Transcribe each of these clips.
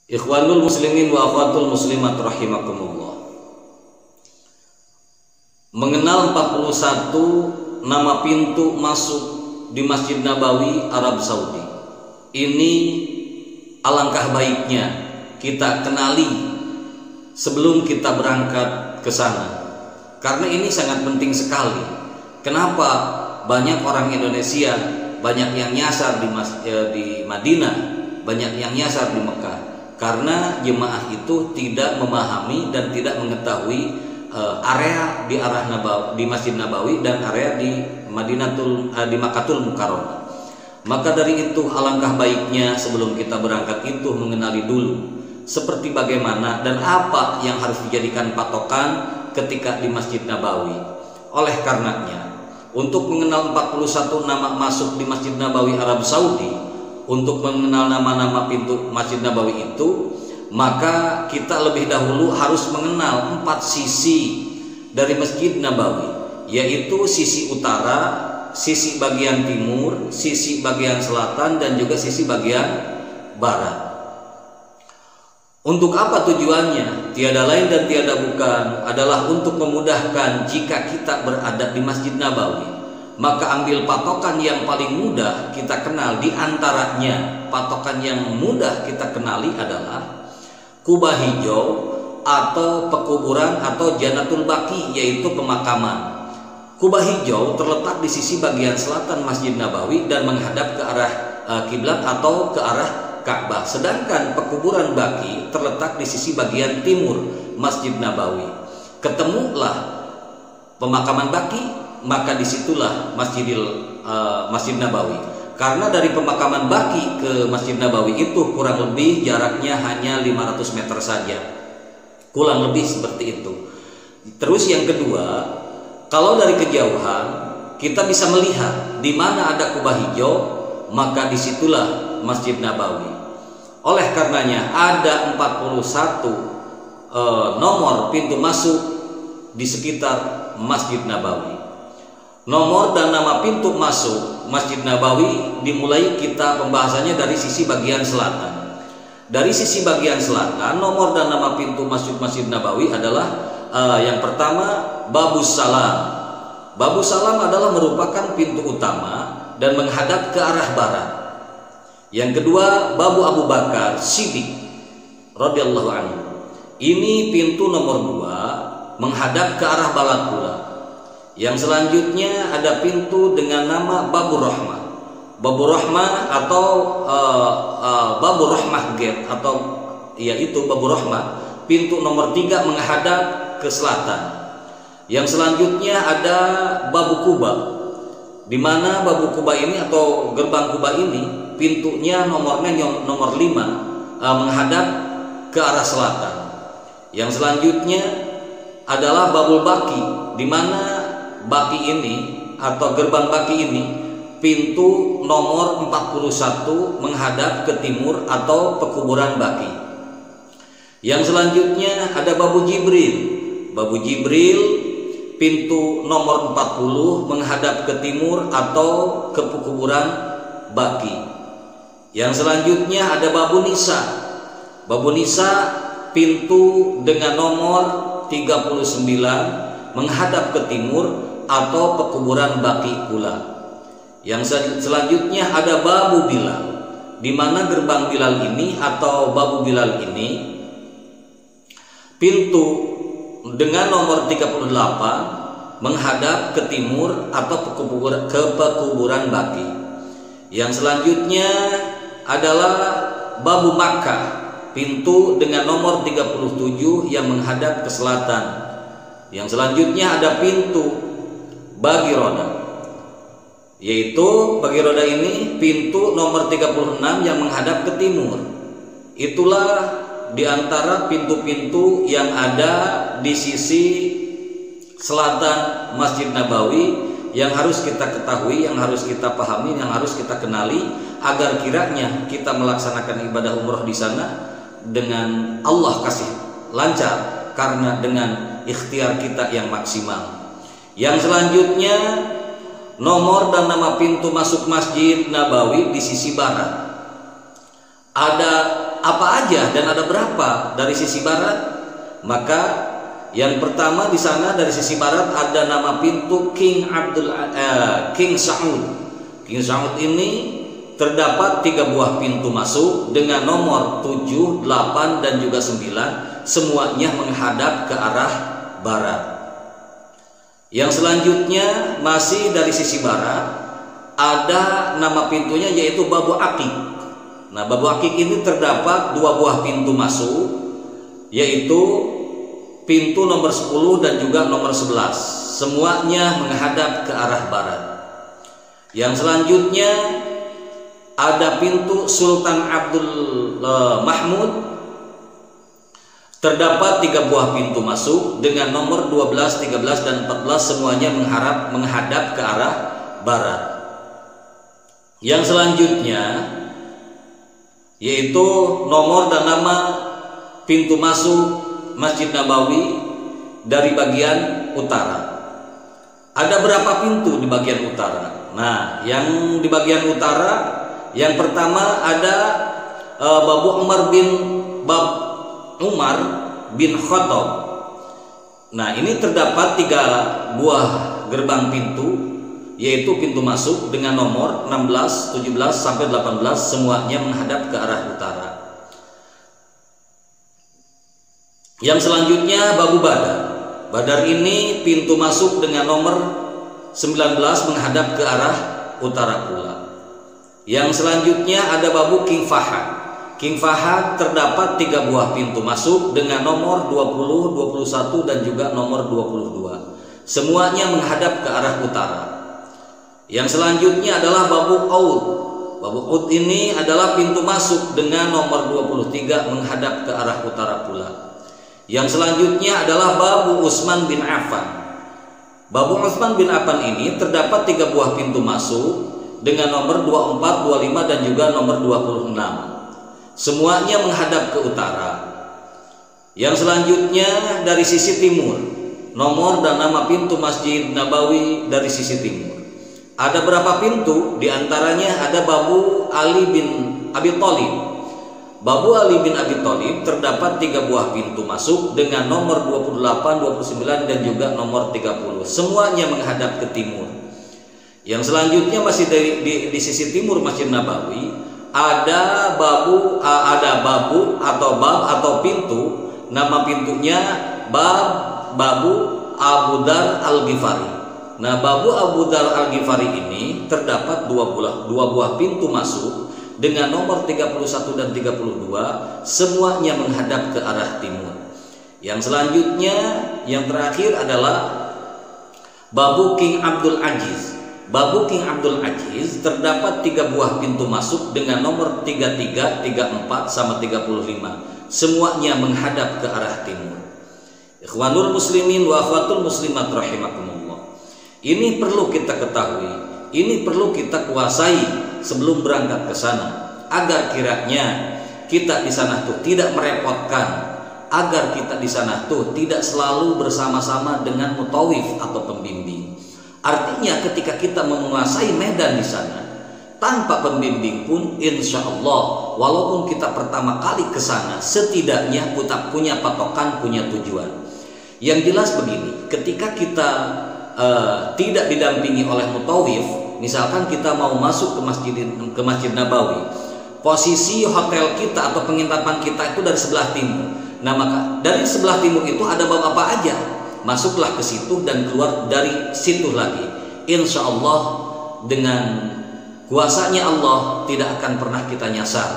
Ikhwanul muslimin wa akhwatul muslimat rahimakumullah. Mengenal 41 nama pintu masuk di Masjid Nabawi Arab Saudi. Ini alangkah baiknya kita kenali sebelum kita berangkat ke sana. Karena ini sangat penting sekali. Kenapa banyak orang Indonesia, banyak yang nyasar di Madinah, banyak yang nyasar di Mekah? Karena jemaah itu tidak memahami dan tidak mengetahui area di arah Nabawi, di Masjid Nabawi dan area di Makkatul Mukarramah. Maka dari itu alangkah baiknya sebelum kita berangkat itu mengenali dulu seperti bagaimana dan apa yang harus dijadikan patokan ketika di Masjid Nabawi. Oleh karenanya, untuk mengenal 41 nama masuk di Masjid Nabawi Arab Saudi, untuk mengenal nama-nama pintu Masjid Nabawi itu, maka kita lebih dahulu harus mengenal 4 sisi dari Masjid Nabawi, yaitu sisi utara, sisi bagian timur, sisi bagian selatan, dan juga sisi bagian barat. Untuk apa tujuannya? Tiada lain dan tiada bukan adalah untuk memudahkan jika kita berada di Masjid Nabawi. Maka ambil patokan yang paling mudah kita kenal. Di antaranya patokan yang mudah kita kenali adalah Kubah Hijau atau pekuburan atau Janatul Baqi, yaitu pemakaman. Kubah Hijau terletak di sisi bagian selatan Masjid Nabawi dan menghadap ke arah kiblat atau ke arah Ka'bah. Sedangkan pekuburan Baqi terletak di sisi bagian timur Masjid Nabawi. Ketemulah pemakaman Baqi, maka disitulah Masjid Nabawi. Karena dari pemakaman Baqi ke Masjid Nabawi itu kurang lebih jaraknya hanya 500 meter saja, kurang lebih seperti itu. Terus yang kedua, kalau dari kejauhan kita bisa melihat di mana ada kubah hijau, maka disitulah Masjid Nabawi. Oleh karenanya ada 41 nomor pintu masuk di sekitar Masjid Nabawi. Nomor dan nama pintu masuk Masjid Nabawi dimulai kita pembahasannya dari sisi bagian selatan. Dari sisi bagian selatan, nomor dan nama pintu masuk Masjid Nabawi adalah yang pertama Babus Salam. Babus Salam adalah merupakan pintu utama dan menghadap ke arah barat. Yang kedua Babu Abu Bakar Siddiq radhiyallahu anhu. Ini pintu nomor 2 menghadap ke arah barat pula. Yang selanjutnya ada pintu dengan nama Babur Rahmah. Babur Rahmah atau Babur Rahmah Gate, atau yaitu Babur Rahmah, pintu nomor 3 menghadap ke selatan. Yang selanjutnya ada Babu Kuba, di mana Babu Kuba ini atau gerbang Kuba ini pintunya nomornya nomor 5 menghadap ke arah selatan. Yang selanjutnya adalah Babul Baqi, di mana Baqi ini atau gerbang Baqi ini pintu nomor 41 menghadap ke timur atau pekuburan Baqi. Yang selanjutnya ada Babu Jibril. Babu Jibril pintu nomor 40 menghadap ke timur atau ke pekuburan Baqi. Yang selanjutnya ada Babu Nisa. Babu Nisa pintu dengan nomor 39 menghadap ke timur atau pekuburan Baqi pula. Yang selanjutnya ada Babu Bilal, di mana gerbang Bilal ini atau Babu Bilal ini pintu dengan nomor 38 menghadap ke timur atau pekuburan Baqi. Yang selanjutnya adalah Babu Makkah, pintu dengan nomor 37 yang menghadap ke selatan. Yang selanjutnya ada pintu Bagi Roda, yaitu Bagi Roda ini pintu nomor 36 yang menghadap ke timur. Itulah diantara pintu-pintu yang ada di sisi selatan Masjid Nabawi yang harus kita ketahui, yang harus kita pahami, yang harus kita kenali agar kiranya kita melaksanakan ibadah umroh di sana dengan Allah kasih lancar, karena dengan ikhtiar kita yang maksimal. Yang selanjutnya nomor dan nama pintu masuk Masjid Nabawi di sisi barat. Ada apa aja dan ada berapa dari sisi barat? Maka yang pertama di sana dari sisi barat ada nama pintu King Saud. King Saud ini terdapat 3 buah pintu masuk dengan nomor 7, 8 dan juga 9, semuanya menghadap ke arah barat. Yang selanjutnya masih dari sisi barat ada nama pintunya yaitu Babu Akik. Nah, Babu Akik ini terdapat 2 buah pintu masuk, yaitu pintu nomor 10 dan juga nomor 11, semuanya menghadap ke arah barat. Yang selanjutnya ada pintu Sultan Abdul Mahmud, terdapat 3 buah pintu masuk dengan nomor 12, 13 dan 14, semuanya menghadap ke arah barat. Yang selanjutnya yaitu nomor dan nama pintu masuk Masjid Nabawi dari bagian utara. Ada berapa pintu di bagian utara? Nah, yang di bagian utara yang pertama ada Umar bin Khattab. Nah, ini terdapat 3 buah gerbang pintu, yaitu pintu masuk dengan nomor 16, 17 sampai 18, semuanya menghadap ke arah utara. Yang selanjutnya Babu Badar. Badar ini pintu masuk dengan nomor 19 menghadap ke arah utara pula. Yang selanjutnya ada Babu King Fahad. King Fahad terdapat 3 buah pintu masuk dengan nomor 20, 21 dan juga nomor 22. Semuanya menghadap ke arah utara. Yang selanjutnya adalah Babu Aud. Babu Aud ini adalah pintu masuk dengan nomor 23 menghadap ke arah utara pula. Yang selanjutnya adalah Babu Utsman bin Affan. Babu Utsman bin Affan ini terdapat 3 buah pintu masuk dengan nomor 24, 25 dan juga nomor 26. Semuanya menghadap ke utara. Yang selanjutnya dari sisi timur, nomor dan nama pintu Masjid Nabawi dari sisi timur. Ada berapa pintu? Di antaranya ada Babu Ali bin Abi Thalib. Babu Ali bin Abi Thalib terdapat 3 buah pintu masuk dengan nomor 28, 29 dan juga nomor 30. Semuanya menghadap ke timur. Yang selanjutnya masih di sisi timur Masjid Nabawi ada babu atau pintu. Nama pintunya Babu Abu Dar Al-Ghifari. Nah, Babu Abu Dar Al-Ghifari ini terdapat 2 buah pintu masuk dengan nomor 31 dan 32, semuanya menghadap ke arah timur. Yang selanjutnya yang terakhir adalah Babu King Abdul Aziz. Babu King Abdul Aziz terdapat 3 buah pintu masuk dengan nomor 33, 34 sama 35. Semuanya menghadap ke arah timur. Ikhwanul muslimin wa akhwatul muslimat rahimakumullah. Ini perlu kita ketahui, ini perlu kita kuasai sebelum berangkat ke sana, agar kiranya kita di sana tuh tidak merepotkan, agar kita di sana tuh tidak selalu bersama-sama dengan mutawif atau pembimbing. Artinya ketika kita menguasai medan di sana tanpa pembimbing pun, insya Allah walaupun kita pertama kali ke sana, setidaknya kita punya patokan, punya tujuan. Yang jelas begini, ketika kita tidak didampingi oleh mutawif, misalkan kita mau masuk ke Masjid Nabawi, posisi hotel kita atau penginapan kita itu dari sebelah timur. Nah, maka dari sebelah timur itu ada bab apa aja? Masuklah ke situ dan keluar dari situ lagi. Insya Allah dengan kuasanya Allah tidak akan pernah kita nyasar.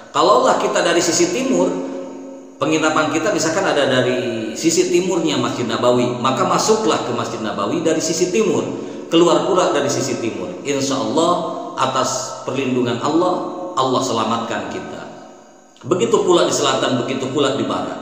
Kalaulah kita dari sisi timur, penginapan kita misalkan ada dari sisi timurnya Masjid Nabawi, maka masuklah ke Masjid Nabawi dari sisi timur, keluar pula dari sisi timur. Insya Allah atas perlindungan Allah, Allah selamatkan kita. Begitu pula di selatan, begitu pula di barat.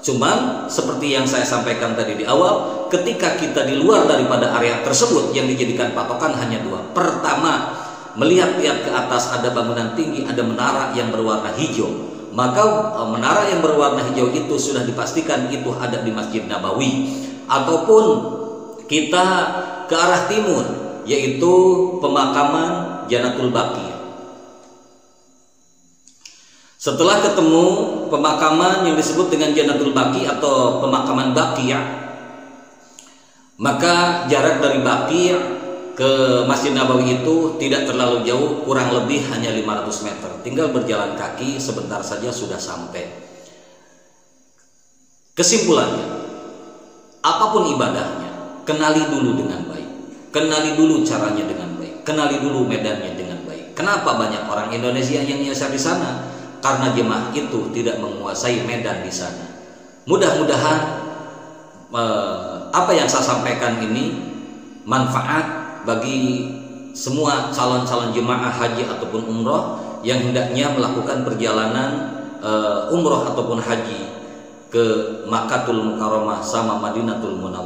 Cuman seperti yang saya sampaikan tadi di awal, ketika kita di luar daripada area tersebut, yang dijadikan patokan hanya 2. Pertama, melihat-lihat ke atas ada bangunan tinggi, ada menara yang berwarna hijau. Maka menara yang berwarna hijau itu sudah dipastikan itu ada di Masjid Nabawi. Ataupun kita ke arah timur, yaitu pemakaman Janatul Baqi. Setelah ketemu pemakaman yang disebut dengan Jannatul Baqi atau pemakaman Baqi', maka jarak dari Baqi' ke Masjid Nabawi itu tidak terlalu jauh, kurang lebih hanya 500 meter. Tinggal berjalan kaki sebentar saja sudah sampai. Kesimpulannya, apapun ibadahnya, kenali dulu dengan baik. Kenali dulu caranya dengan baik. Kenali dulu medannya dengan baik. Kenapa banyak orang Indonesia yang nyasar di sana? Karena jemaah itu tidak menguasai medan di sana. Mudah-mudahan apa yang saya sampaikan ini manfaat bagi semua calon-calon jemaah haji ataupun umroh yang hendaknya melakukan perjalanan umroh ataupun haji ke Makkahul Mukarramah sama Madinatul Munawwarah.